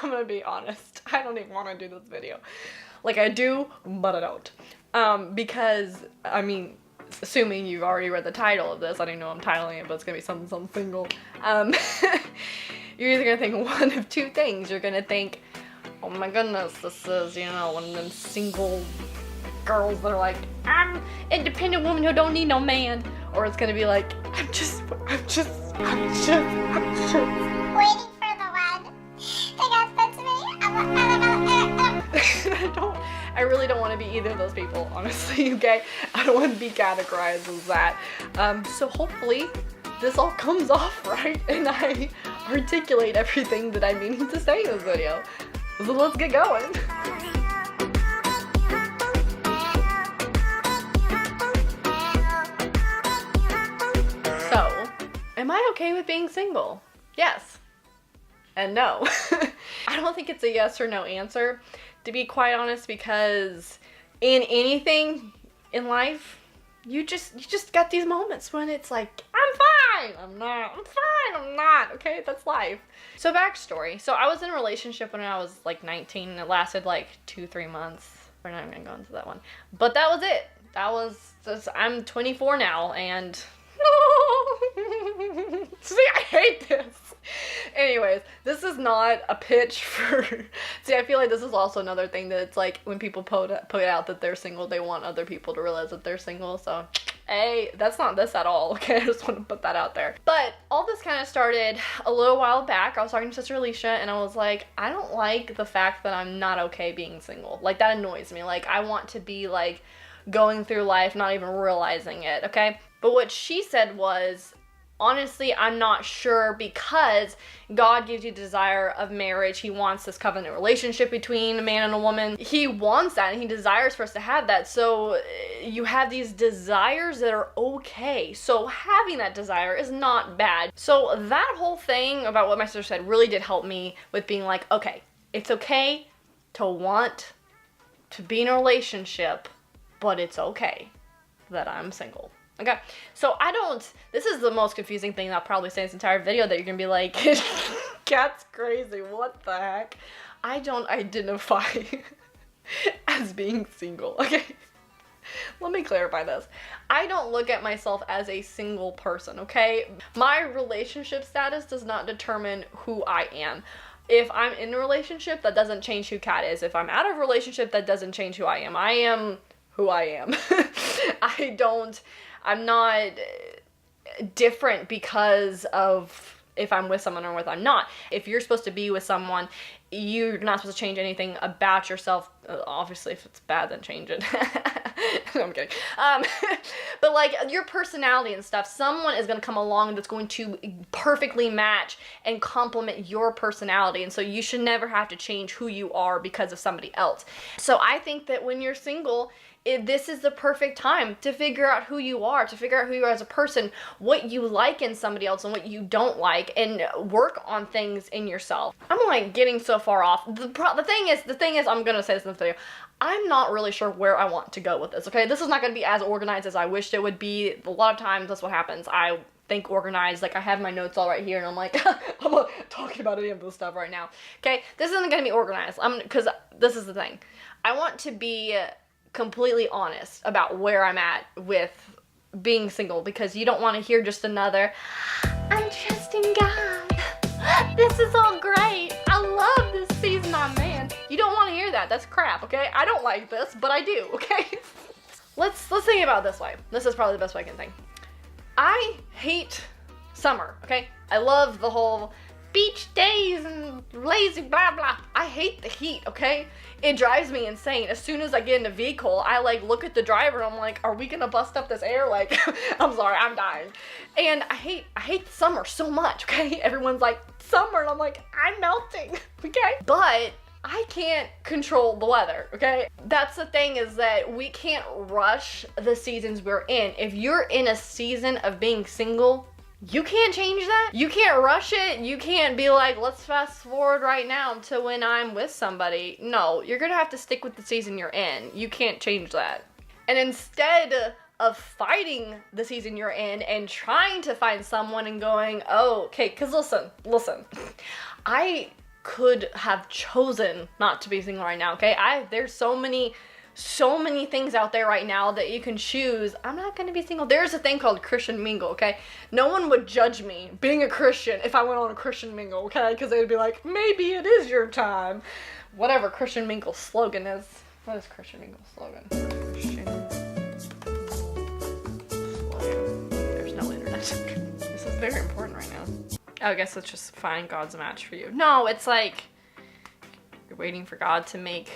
I'm gonna be honest. I don't even want to do this video. Like, I do, but I don't. Because, I mean, assuming you've already read the title of this, I don't even know I'm titling it, but it's gonna be something single. You're either gonna think one of two things. You're gonna think, oh my goodness, this is, you know, one of them single girls that are like, I'm independent woman who don't need no man. Or it's gonna be like, I'm just waiting for the one that got sent to me. I really don't want to be either of those people, honestly, okay? I don't want to be categorized as that. So hopefully this all comes off right and I articulate everything that I'm meaning to say in this video. So let's get going. So, am I okay with being single? Yes. And no. I don't think it's a yes or no answer, to be quite honest, because in anything in life, you just got these moments when it's like, I'm fine, I'm not, I'm fine, I'm not, okay? That's life. So backstory. So I was in a relationship when I was like 19, and it lasted like 2-3 months. We're not even gonna go into that one. But that was it. That was just, I'm 24 now, and see, I hate this. Anyways, this is not a pitch for, see, I feel like this is also another thing that it's like when people put out that they're single, they want other people to realize that they're single. So, hey, that's not this at all, okay? I just want to put that out there. But all this kind of started a little while back. I was talking to Sister Alicia, and I was like, I don't like the fact that I'm not okay being single. Like, that annoys me. Like, I want to be, like, going through life not even realizing it, okay? But what she said was, honestly, I'm not sure, because God gives you the desire of marriage. He wants this covenant relationship between a man and a woman. He wants that, and he desires for us to have that. So you have these desires that are okay. So having that desire is not bad. So that whole thing about what my sister said really did help me with being like, okay, it's okay to want to be in a relationship, but it's okay that I'm single. Okay, so this is the most confusing thing I'll probably say in this entire video, that you're gonna be like, Kat's crazy, what the heck? I don't identify as being single, okay? Let me clarify this. I don't look at myself as a single person, okay? My relationship status does not determine who I am. If I'm in a relationship, that doesn't change who Kat is. If I'm out of a relationship, that doesn't change who I am. I am who I am. I'm not different because of if I'm with someone or if I'm not. If you're supposed to be with someone, you're not supposed to change anything about yourself. Obviously, if it's bad, then change it. No, I'm kidding. But like your personality and stuff, someone is going to come along that's going to perfectly match and complement your personality. And so you should never have to change who you are because of somebody else. So I think that when you're single, this is the perfect time to figure out who you are, to figure out who you are as a person, what you like in somebody else and what you don't like, and work on things in yourself. I'm like getting so far off. The thing is, I'm gonna say this in this video, I'm not really sure where I want to go with this, okay? This is not gonna be as organized as I wished it would be. A lot of times that's what happens. I think organized, like I have my notes all right here, and I'm like, I'm not talking about any of this stuff right now, okay? This isn't gonna be organized, because this is the thing. I want to be completely honest about where I'm at with being single, because you don't want to hear just another, I'm trusting God, this is all great, I love this season I'm in. You don't want to hear that. That's crap, okay? I don't like this, but I do, okay? Let's think about it this way. This is probably the best way I can think. I hate summer, okay? I love the whole beach days and lazy blah blah. I hate the heat, okay? It drives me insane. As soon as I get in a vehicle, I like look at the driver and I'm like, are we gonna bust up this air? Like, I'm sorry, I'm dying. And I hate summer so much, okay? Everyone's like, summer, and I'm like, I'm melting, okay? But I can't control the weather, okay? That's the thing, is that we can't rush the seasons we're in. If you're in a season of being single, you can't change that. You can't rush it. You can't be like, let's fast forward right now to when I'm with somebody. No, you're gonna have to stick with the season you're in. You can't change that. And instead of fighting the season you're in and trying to find someone and going, oh, okay, because listen, I could have chosen not to be single right now, okay? There's so many things out there right now that you can choose. I'm not gonna be single. There's a thing called Christian mingle, okay? No one would judge me being a Christian if I went on a Christian mingle, okay? Because they'd be like, maybe it is your time. Whatever Christian mingle slogan is. What is Christian mingle slogan? Christian slogan. There's no internet. This is very important right now. I guess it's just find God's match for you. No, it's like you're waiting for God to make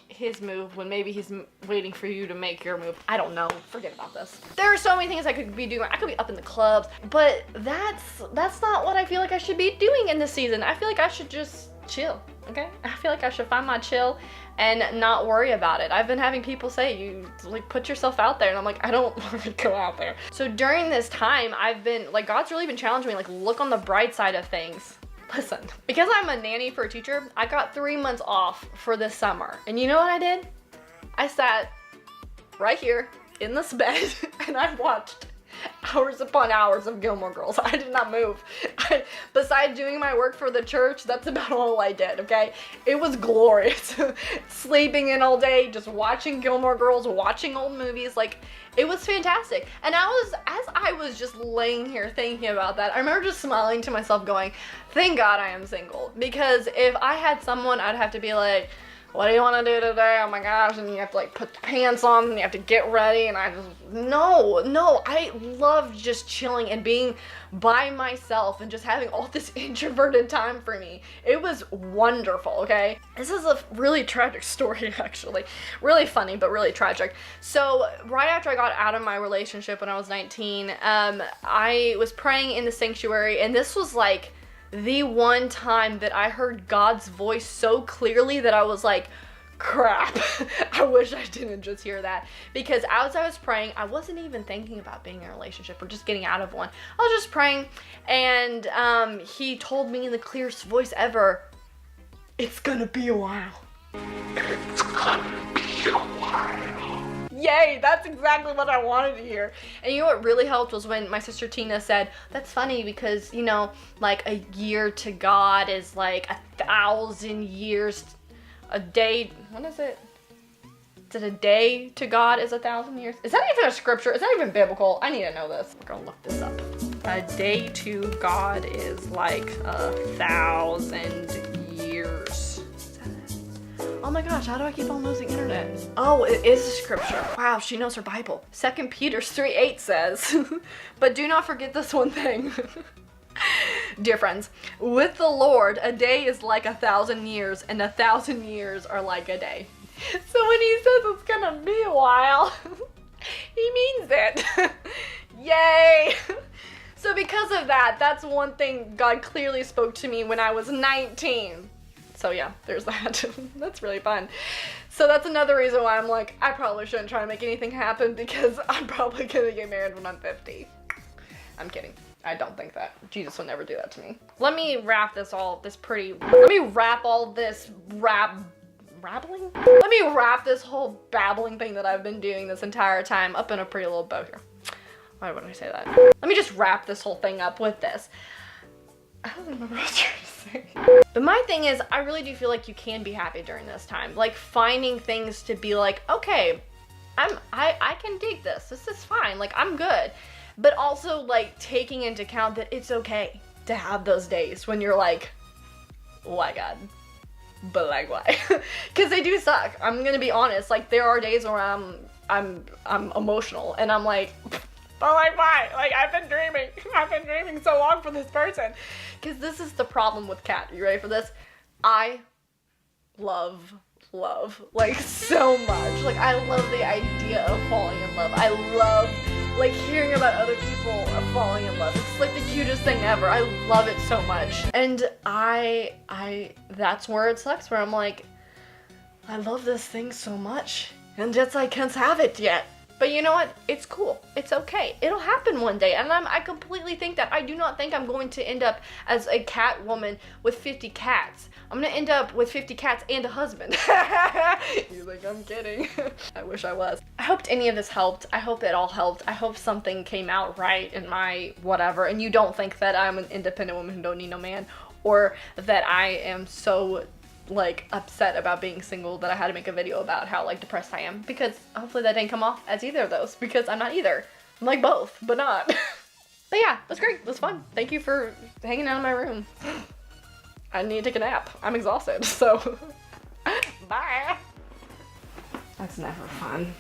his move when maybe he's waiting for you to make your move. I don't know. Forget about this. There are so many things I could be doing. I could be up in the clubs, but that's not what I feel like I should be doing in this season. I feel like I should just chill, okay? I feel like I should find my chill and not worry about it. I've been having people say, you like put yourself out there, and I'm like, I don't want to go out there. So during this time, I've been like, God's really been challenging me, like, look on the bright side of things. Listen, because I'm a nanny for a teacher, I got 3 months off for this summer. And you know what I did? I sat right here in this bed and I watched hours upon hours of Gilmore Girls. I did not move. Besides doing my work for the church, that's about all I did, okay? It was glorious. Sleeping in all day, just watching Gilmore Girls, watching old movies, like, it was fantastic. And as I was just laying here thinking about that, I remember just smiling to myself going, thank God I am single. Because if I had someone, I'd have to be like, what do you want to do today? Oh my gosh. And you have to like put the pants on and you have to get ready. And no, I love just chilling and being by myself and just having all this introverted time for me. It was wonderful, okay? This is a really tragic story, actually. Really funny, but really tragic. So right after I got out of my relationship when I was 19, I was praying in the sanctuary, and this was like the one time that I heard God's voice so clearly that I was like, crap, I wish I didn't just hear that. Because as I was praying, I wasn't even thinking about being in a relationship or just getting out of one. I was just praying, and he told me in the clearest voice ever, it's gonna be a while. It's gonna be a while. Yay, that's exactly what I wanted to hear. And you know what really helped was when my sister Tina said, that's funny because, you know, like a year to God is like 1,000 years. A day, what is it? Is it a day to God is 1,000 years? Is that even a scripture? Is that even biblical? I need to know this. We're gonna look this up. A day to God is like 1,000 years. Oh my gosh, how do I keep on losing internet? Oh, it is a scripture. Wow, she knows her Bible. 2 Peter 3:8 says, but do not forget this one thing. Dear friends, with the Lord, a day is like 1,000 years, and 1,000 years are like a day. So when he says it's gonna be a while, he means it. Yay! So because of that, that's one thing God clearly spoke to me when I was 19. So yeah, there's that. That's really fun. So that's another reason why I'm like, I probably shouldn't try to make anything happen because I'm probably gonna get married when I'm 50. I'm kidding. I don't think that. Jesus would never do that to me. Let me wrap all this whole babbling thing that I've been doing this entire time up in a pretty little bow here. Why would I say that? Let me just wrap this whole thing up with this. I don't remember what I was trying to say. But my thing is, I really do feel like you can be happy during this time. Like finding things to be like, okay, I can dig this. This is fine. Like I'm good. But also like taking into account that it's okay to have those days when you're like, oh my God, but like why? Because they do suck. I'm gonna be honest. Like there are days where I'm emotional and I'm like, but like why? Like I've been dreaming so long for this person. Because this is the problem with Kat. You ready for this? I love like so much. Like I love the idea of falling in love. I love like hearing about other people falling in love. It's like the cutest thing ever. I love it so much. And I that's where it sucks, where I'm like, I love this thing so much and just I can't have it yet. But you know what? It's cool. It's okay. It'll happen one day. And I completely think that. I do not think I'm going to end up as a cat woman with 50 cats. I'm going to end up with 50 cats and a husband. You think I'm kidding? I wish I was. I hoped any of this helped. I hope it all helped. I hope something came out right in my whatever. And you don't think that I'm an independent woman who don't need no man. or that I am so like upset about being single that I had to make a video about how like depressed I am, because hopefully that didn't come off as either of those, because I'm not either. I'm like both, but not. But yeah, it was great. It was fun. Thank you for hanging out in my room. I need to take a nap. I'm exhausted, so bye. That's never fun.